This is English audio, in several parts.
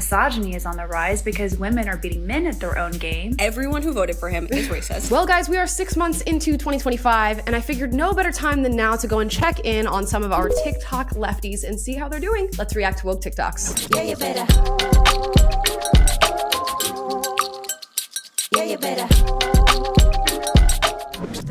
Misogyny is on the rise because women are beating men at their own game. Everyone who voted for him is racist. Well, guys, we are 6 months into 2025, and I figured no better time than now to go and check in on some of our TikTok lefties and see how they're doing. Let's react to woke TikToks. Yeah, you better. Yeah, you better.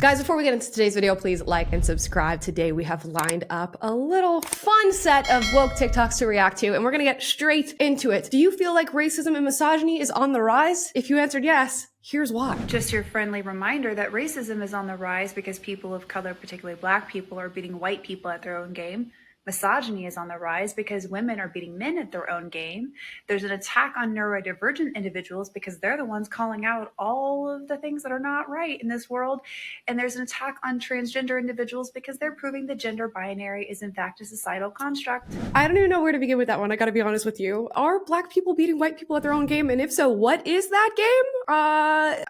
Guys, before we get into today's video, please like and subscribe. Today we have lined up a little fun set of woke TikToks to react to, and we're gonna get straight into it. Do you feel like racism and misogyny is on the rise? If you answered yes, here's why. Just your friendly reminder that racism is on the rise because people of color, particularly Black people, are beating white people at their own game. Misogyny is on the rise because women are beating men at their own game. There's an attack on neurodivergent individuals because they're the ones calling out all of the things that are not right in this world. And there's an attack on transgender individuals because they're proving the gender binary is in fact a societal construct. I don't even know where to begin with that one. I gotta be honest with you. Are Black people beating white people at their own game? And if so, what is that game?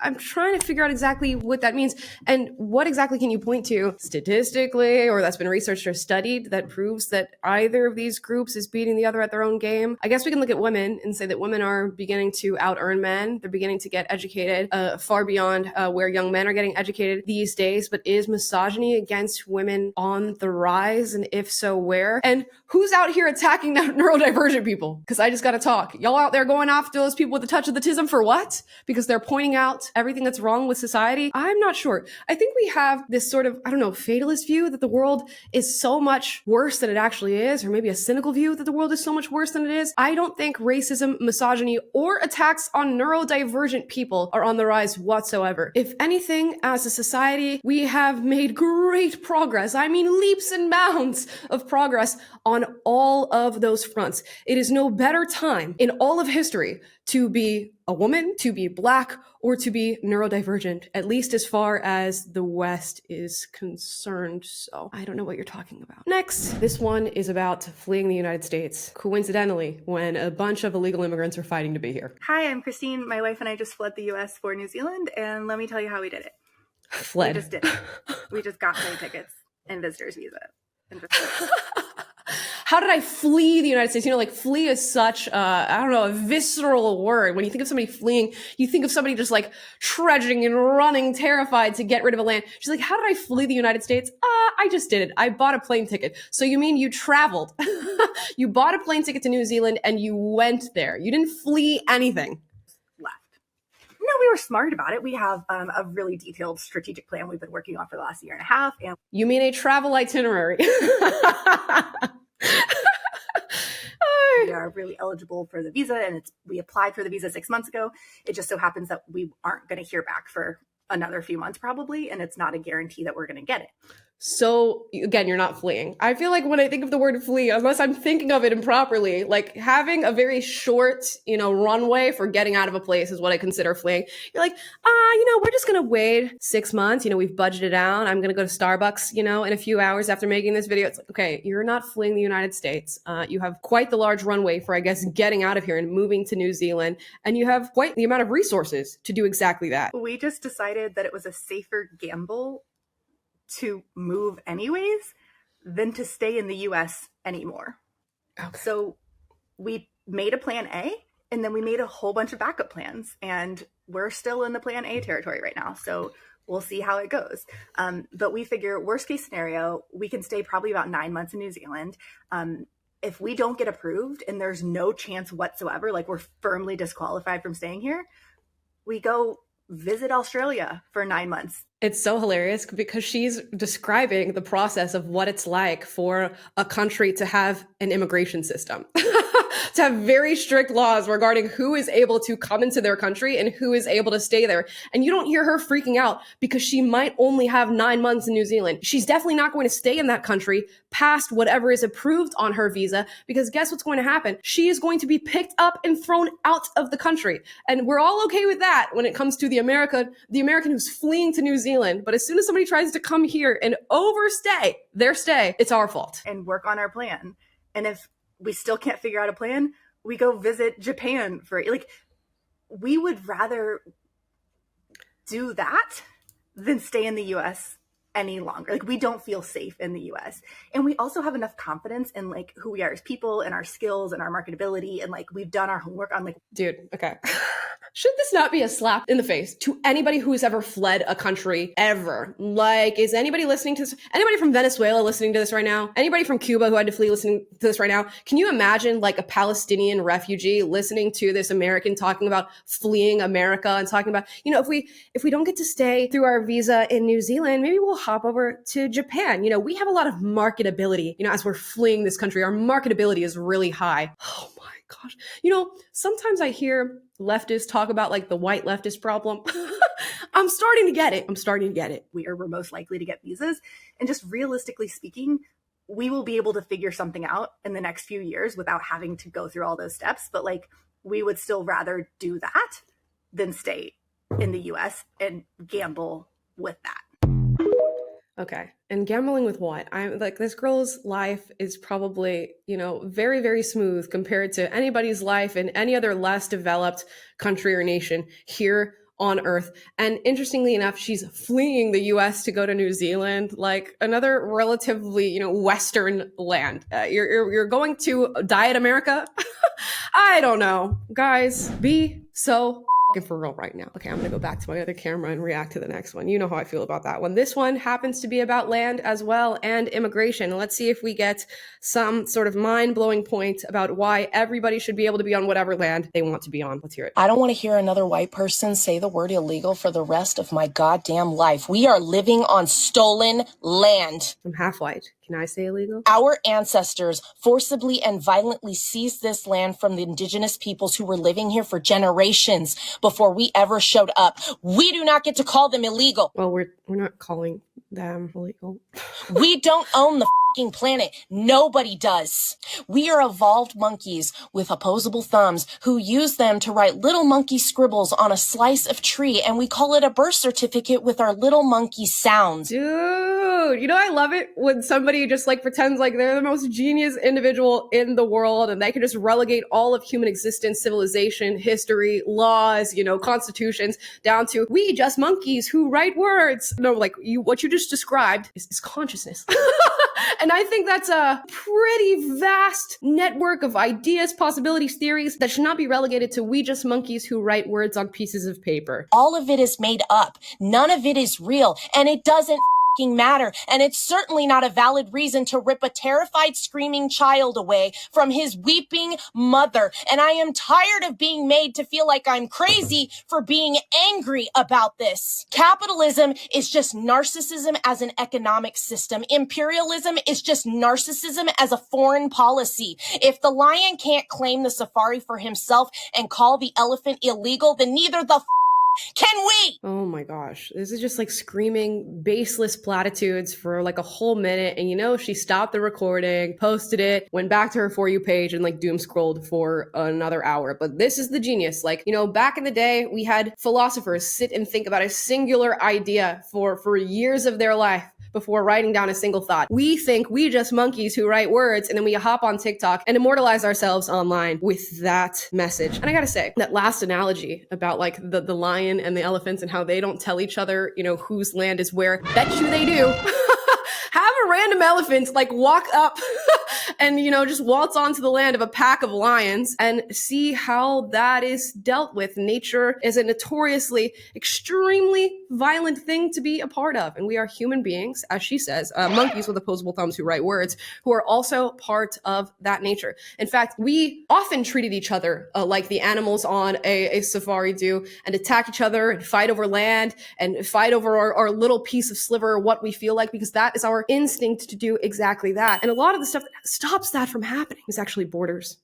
I'm trying to figure out exactly what that means. And what exactly can you point to statistically, or that's been researched or studied, that proves that either of these groups is beating the other at their own game? I guess we can look at women and say that women are beginning to out-earn men. They're beginning to get educated far beyond where young men are getting educated these days. But is misogyny against women on the rise? And if so, where? And who's out here attacking neurodivergent people? Because I just gotta talk. Y'all out there going after those people with the touch of the tism for what? Because they're pointing out everything that's wrong with society? I'm not sure. I think we have this sort of, I don't know, fatalist view that the world is so much worse than it actually is, or maybe a cynical view that the world is so much worse than it is. I don't think racism, misogyny, or attacks on neurodivergent people are on the rise whatsoever. If anything, as a society, we have made great progress. I mean, leaps and bounds of progress on all of those fronts. It is no better time in all of history to be a woman, to be Black, or to be neurodivergent, at least as far as the West is concerned. So I don't know what you're talking about. Next, this one is about fleeing the United States, coincidentally, when a bunch of illegal immigrants are fighting to be here. Hi, I'm Christine. My wife and I just fled the US for New Zealand, and let me tell you how we did it. Fled. We just did it. We just got plane tickets and visitor's visa. And just How did I flee the United States? You know, like flee is such, I don't know, a visceral word. When you think of somebody fleeing, you think of somebody just like trudging and running, terrified to get rid of a land. She's like, how did I flee the United States? I just did it. I bought a plane ticket. So you mean you traveled? You bought a plane ticket to New Zealand and you went there. You didn't flee anything. left. No, we were smart about it. We have a really detailed strategic plan we've been working on for the last year and a half. And You mean a travel itinerary? we are really eligible for the visa, and we applied for the visa 6 months ago. It just so happens that we aren't going to hear back for another few months probably, and it's not a guarantee that we're going to get it. So again, you're not fleeing. I feel like when I think of the word flee, unless I'm thinking of it improperly, like having a very short, runway for getting out of a place is what I consider fleeing. You're like, we're just going to wait 6 months. We've budgeted out. I'm going to go to Starbucks, in a few hours after making this video. It's like, okay, you're not fleeing the United States. You have quite the large runway for, I guess, getting out of here and moving to New Zealand. And you have quite the amount of resources to do exactly that. We just decided that it was a safer gamble to move anyways than to stay in the US anymore. Okay. So we made a plan A, and then we made a whole bunch of backup plans, and we're still in the plan A territory right now. So we'll see how it goes. But we figure worst case scenario, we can stay probably about 9 months in New Zealand. If we don't get approved and there's no chance whatsoever, like we're firmly disqualified from staying here, we go visit Australia for 9 months. It's so hilarious because she's describing the process of what it's like for a country to have an immigration system, to have very strict laws regarding who is able to come into their country and who is able to stay there. And you don't hear her freaking out because she might only have 9 months in New Zealand. She's definitely not going to stay in that country past whatever is approved on her visa, because guess what's going to happen? She is going to be picked up and thrown out of the country. And we're all okay with that when it comes to the American who's fleeing to New Zealand. But as soon as somebody tries to come here and overstay their stay, it's our fault. And work on our plan. And if we still can't figure out a plan, we go visit Japan for, we would rather do that than stay in the US any longer. Like, we don't feel safe in the US. And we also have enough confidence in like who we are as people and our skills and our marketability. And like, we've done our homework on like, dude, okay. Should this not be a slap in the face to anybody who has ever fled a country ever? Like, is anybody listening to this? Anybody from Venezuela listening to this right now? Anybody from Cuba who had to flee listening to this right now? Can you imagine like a Palestinian refugee listening to this American talking about fleeing America and talking about, you know, if we don't get to stay through our visa in New Zealand, maybe we'll hop over to Japan. You know, we have a lot of marketability, you know, as we're fleeing this country. Our marketability is really high. Oh my gosh. You know, sometimes I hear leftists talk about like the white leftist problem. I'm starting to get it. we're most likely to get visas. And just realistically speaking, we will be able to figure something out in the next few years without having to go through all those steps. But like, we would still rather do that than stay in the US and gamble with that. Okay. And gambling with what? I'm like, this girl's life is probably, you know, very, very smooth compared to anybody's life in any other less developed country or nation here on Earth. And interestingly enough, she's fleeing the US to go to New Zealand, like another relatively, you know, Western land. You're going to Diet America? I don't know. Guys, be so for real right now. Okay, I'm gonna go back to my other camera and react to the next one. You know how I feel about that one. This one happens to be about land as well and immigration. Let's see if we get some sort of mind-blowing point about why everybody should be able to be on whatever land they want to be on. Let's hear it. I don't want to hear another white person say the word illegal for the rest of my goddamn life. We are living on stolen land. I'm half white. Can I say illegal? Our ancestors forcibly and violently seized this land from the indigenous peoples who were living here for generations before we ever showed up. We do not get to call them illegal. Well, we're not calling them illegal. We don't own the fucking planet. Nobody does. We are evolved monkeys with opposable thumbs who use them to write little monkey scribbles on a slice of tree, and we call it a birth certificate with our little monkey sounds. Dude, you know, I love it when somebody just like pretends like they're the most genius individual in the world and they can just relegate all of human existence, civilization, history, laws, you know, constitutions down to we just monkeys who write words. No, like what you just described is consciousness. And I think that's a pretty vast network of ideas, possibilities, theories that should not be relegated to we just monkeys who write words on pieces of paper. All of it is made up. None of it is real, and it doesn't matter. And it's certainly not a valid reason to rip a terrified, screaming child away from his weeping mother. And I am tired of being made to feel like I'm crazy for being angry about this. Capitalism is just narcissism as an economic system. Imperialism is just narcissism as a foreign policy. If the lion can't claim the safari for himself and call the elephant illegal, then neither the can we? Oh my gosh. This is just like screaming baseless platitudes for like a whole minute. And you know, she stopped the recording, posted it, went back to her For You page and like doom scrolled for another hour. But this is the genius. Like, you know, back in the day, we had philosophers sit and think about a singular idea for years of their life before writing down a single thought. We think we just monkeys who write words, and then we hop on TikTok and immortalize ourselves online with that message. And I gotta say, that last analogy about like the lion and the elephants and how they don't tell each other, you know, whose land is where, bet you they do. Have a random elephant like walk up and, you know, just waltz onto the land of a pack of lions and see how that is dealt with. Nature is a notoriously extremely violent thing to be a part of. And we are human beings, as she says, monkeys with opposable thumbs who write words, who are also part of that nature. In fact, we often treated each other like the animals on a safari do and attack each other and fight over land and fight over our little piece of sliver, what we feel like, because that is our instinct to do exactly that. And a lot of the stuff that stops that from happening is actually borders,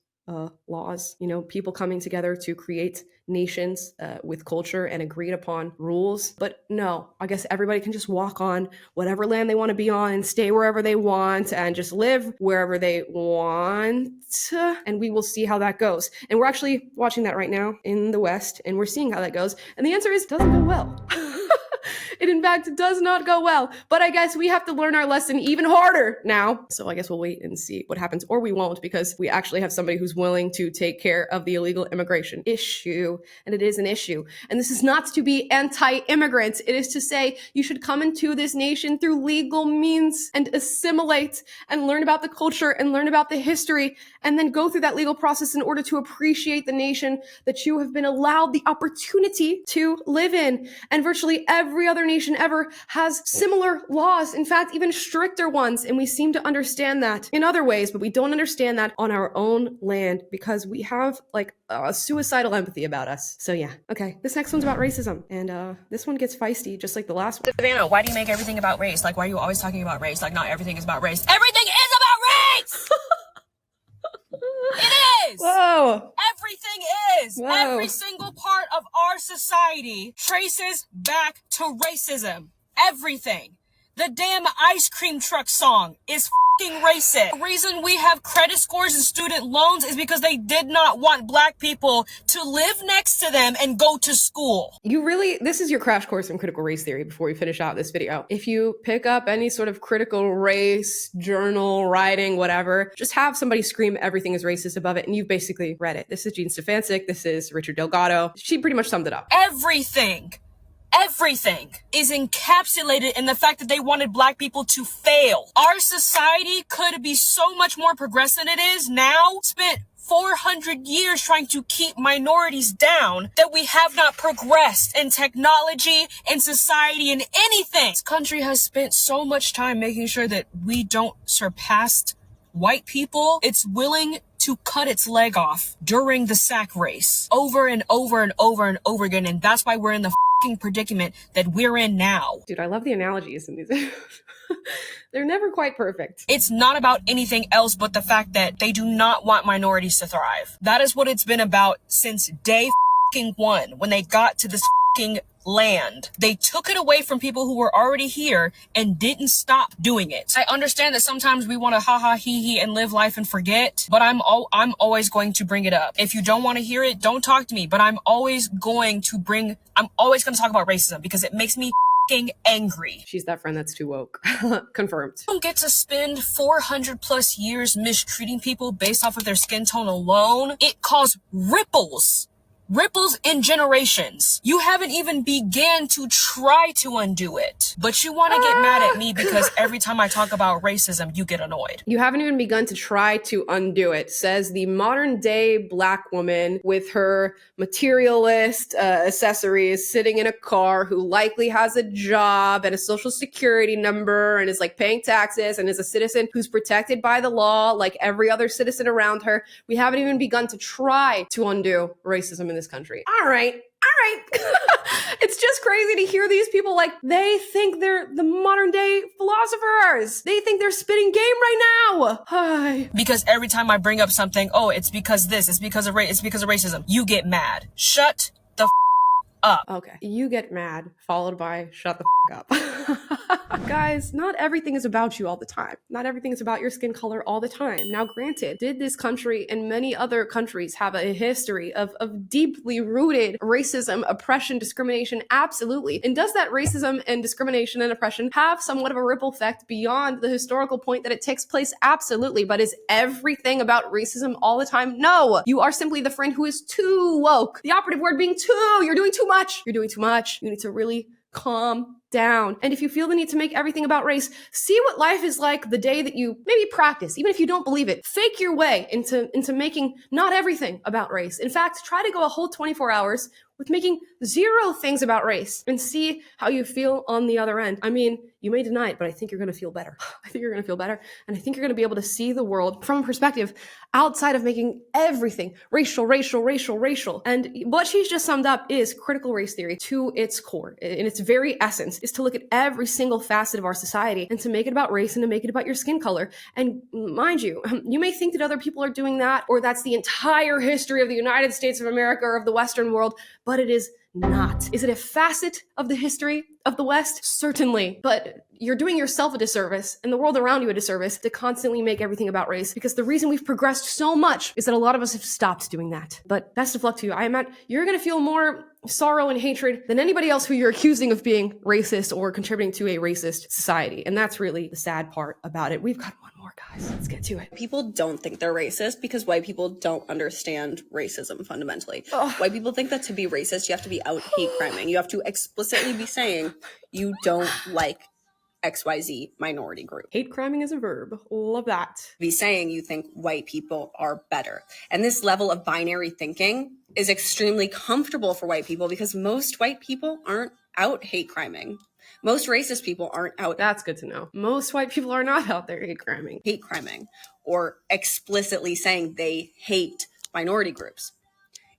laws, you know, people coming together to create nations with culture and agreed upon rules. But no, I guess everybody can just walk on whatever land they want to be on and stay wherever they want and just live wherever they want. And we will see how that goes. And we're actually watching that right now in the West, and we're seeing how that goes. And the answer is, it doesn't go well. It in fact does not go well. But I guess we have to learn our lesson even harder now. So I guess we'll wait and see what happens, or we won't, because we actually have somebody who's willing to take care of the illegal immigration issue. And it is an issue. And this is not to be anti-immigrant. It is to say you should come into this nation through legal means and assimilate and learn about the culture and learn about the history, and then go through that legal process in order to appreciate the nation that you have been allowed the opportunity to live in. And virtually every other nation ever has similar laws, in fact, even stricter ones. And we seem to understand that in other ways, but we don't understand that on our own land because we have like a suicidal empathy about us. So yeah. Okay. This next one's about racism. And this one gets feisty, just like the last one. Savannah, why do you make everything about race? Like, why are you always talking about race? Like, not everything is about race. Everything is about race! It is! Whoa. Everything is! Whoa. Every single part of our society traces back to racism. Everything. The damn ice cream truck song is f***ing racist. The reason we have credit scores and student loans is because they did not want black people to live next to them and go to school. This is your crash course in critical race theory before we finish out this video. If you pick up any sort of critical race journal, writing, whatever, just have somebody scream everything is racist above it and you've basically read it. This is Jean Stefancic. This is Richard Delgado. She pretty much summed it up. Everything is encapsulated in the fact that they wanted black people to fail. Our society could be so much more progressive than it is now. Spent 400 years trying to keep minorities down, that we have not progressed in technology, in society, in anything. This country has spent so much time making sure that we don't surpass white people. It's willing to cut its leg off during the sack race over and over and over and over again. And that's why we're in the predicament that we're in now. Dude, I love the analogies in these. They're never quite perfect. It's not about anything else but the fact that they do not want minorities to thrive. That is what it's been about since day one, when they got to this land. They took it away from people who were already here and didn't stop doing it. I understand that sometimes we want to ha ha hee hee and live life and forget, but I'm always going to bring it up. If you don't want to hear it, don't talk to me, but I'm always going to talk about racism because it makes me angry. She's that friend that's too woke. Confirmed. You don't get to spend 400 plus years mistreating people based off of their skin tone alone. It caused ripples in generations. You haven't even began to try to undo it, but you want to get mad at me because every time I talk about racism, you get annoyed. You haven't even begun to try to undo it, says the modern day black woman with her materialist accessories sitting in a car who likely has a job and a social security number and is like paying taxes and is a citizen who's protected by the law like every other citizen around her. We haven't even begun to try to undo racism in this country. All right. It's just crazy to hear these people like they think they're the modern day philosophers. They think they're spitting game right now. Hi. Because every time I bring up something, oh, it's because this, it's because of racism, you get mad. Shut the up. Okay. You get mad, followed by shut the up. Guys, not everything is about you all the time. Not everything is about your skin color all the time. Now, granted, did this country and many other countries have a history of deeply rooted racism, oppression, discrimination? Absolutely. And does that racism and discrimination and oppression have somewhat of a ripple effect beyond the historical point that it takes place? Absolutely. But is everything about racism all the time? No. You are simply the friend who is too woke. The operative word being too. You're doing too much. You're doing too much. You need to really calm down. And if you feel the need to make everything about race, see what life is like the day that you maybe practice, even if you don't believe it. Fake your way into making not everything about race. In fact, try to go a whole 24 hours with making 0 things about race and see how you feel on the other end. I mean, you may deny it, but I think you're going to feel better. I think you're going to feel better. And I think you're going to be able to see the world from a perspective outside of making everything racial. And what she's just summed up is critical race theory to its core. In its very essence is to look at every single facet of our society and to make it about race and to make it about your skin color. And mind you, you may think that other people are doing that, or that's the entire history of the United States of America or of the Western world, but it is not. Is it a facet of the history of the West? Certainly. But you're doing yourself a disservice and the world around you a disservice to constantly make everything about race, because the reason we've progressed so much is that a lot of us have stopped doing that. But best of luck to you. I imagine you're going to feel more sorrow and hatred than anybody else who you're accusing of being racist or contributing to a racist society. And that's really the sad part about it. We've got one more, guys. Let's get to it. People don't think they're racist because white people don't understand racism fundamentally. White people think that to be racist, you have to be out hate criming. You have to explicitly be saying you don't like XYZ minority group. Hate criming is a verb. Love that. Be saying you think white people are better. And this level of binary thinking is extremely comfortable for white people because most white people aren't out hate criming. Most racist people aren't out. That's good to know. Most white people are not out there hate criming or explicitly saying they hate minority groups.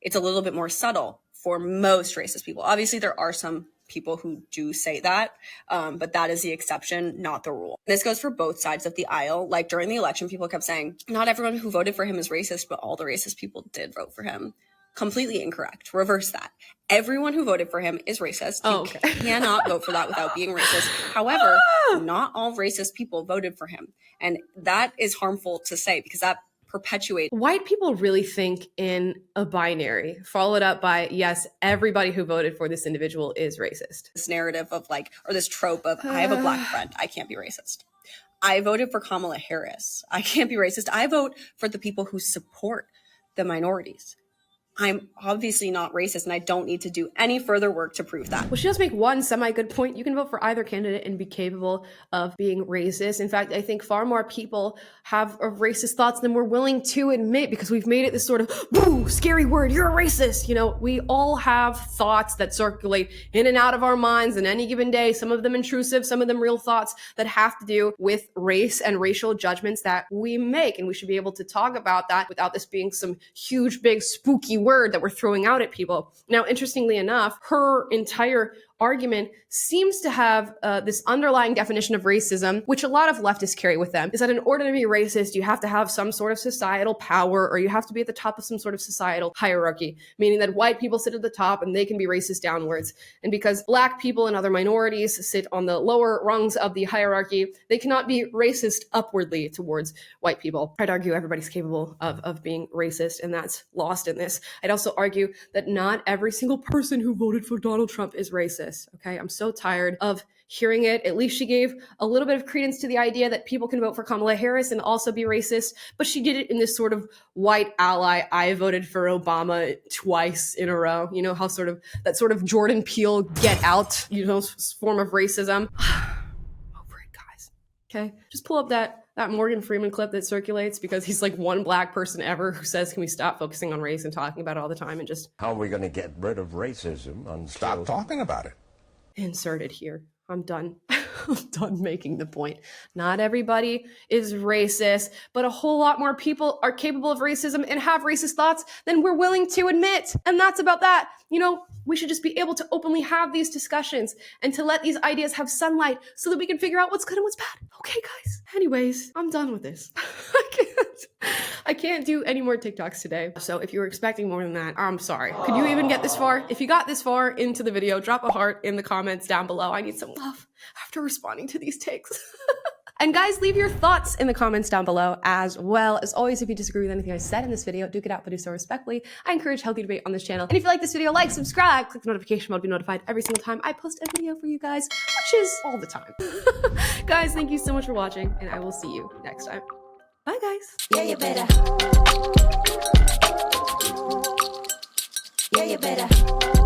It's a little bit more subtle for most racist people. Obviously, there are some people who do say that, but that is the exception, not the rule. This goes for both sides of the aisle. Like during the election, people kept saying, not everyone who voted for him is racist, but all the racist people did vote for him. Completely incorrect. Reverse that. Everyone who voted for him is racist. You cannot vote for that without being racist. However, not all racist people voted for him. And that is harmful to say because that perpetuate. White people really think in a binary, followed up by, yes, everybody who voted for this individual is racist. This narrative of like, or this trope of, I have a black friend, I can't be racist. I voted for Kamala Harris, I can't be racist. I vote for the people who support the minorities. I'm obviously not racist and I don't need to do any further work to prove that. Well, she does make one semi-good point. You can vote for either candidate and be capable of being racist. In fact, I think far more people have racist thoughts than we're willing to admit because we've made it this sort of, boo, scary word, you're a racist. You know, we all have thoughts that circulate in and out of our minds in any given day, some of them intrusive, some of them real thoughts that have to do with race and racial judgments that we make. And we should be able to talk about that without this being some huge, big, spooky word that we're throwing out at people. Now, interestingly enough, her entire argument seems to have this underlying definition of racism, which a lot of leftists carry with them, is that in order to be racist, you have to have some sort of societal power or you have to be at the top of some sort of societal hierarchy, meaning that white people sit at the top and they can be racist downwards. And because black people and other minorities sit on the lower rungs of the hierarchy, they cannot be racist upwardly towards white people. I'd argue everybody's capable of being racist, and that's lost in this. I'd also argue that not every single person who voted for Donald Trump is racist. Okay, I'm so tired of hearing it. At least she gave a little bit of credence to the idea that people can vote for Kamala Harris and also be racist, but she did it in this sort of white ally, I voted for Obama twice in a row. You know, how sort of that sort of Jordan Peele get out, you know, form of racism. Over it, guys. Okay, just pull up that Morgan Freeman clip that circulates because he's like one black person ever who says, can we stop focusing on race and talking about it all the time and just... How are we going to get rid of racism? Stop talking about it. Insert it here. I'm done. I'm done making the point. Not everybody is racist, but a whole lot more people are capable of racism and have racist thoughts than we're willing to admit. And that's about that. You know, we should just be able to openly have these discussions and to let these ideas have sunlight so that we can figure out what's good and what's bad. Okay, guys. Anyways, I'm done with this. I can't do any more TikToks today. So if you were expecting more than that, I'm sorry. Could you even get this far? If you got this far into the video, drop a heart in the comments down below. I need some love after responding to these takes. And guys, leave your thoughts in the comments down below as well. As always, if you disagree with anything I said in this video, do get out, but do so respectfully. I encourage healthy debate on this channel. And if you like this video, like, subscribe, click the notification bell to be notified every single time I post a video for you guys, which is all the time. Guys, thank you so much for watching, and I will see you next time. Bye, guys. Yeah, you better. Yeah, you better.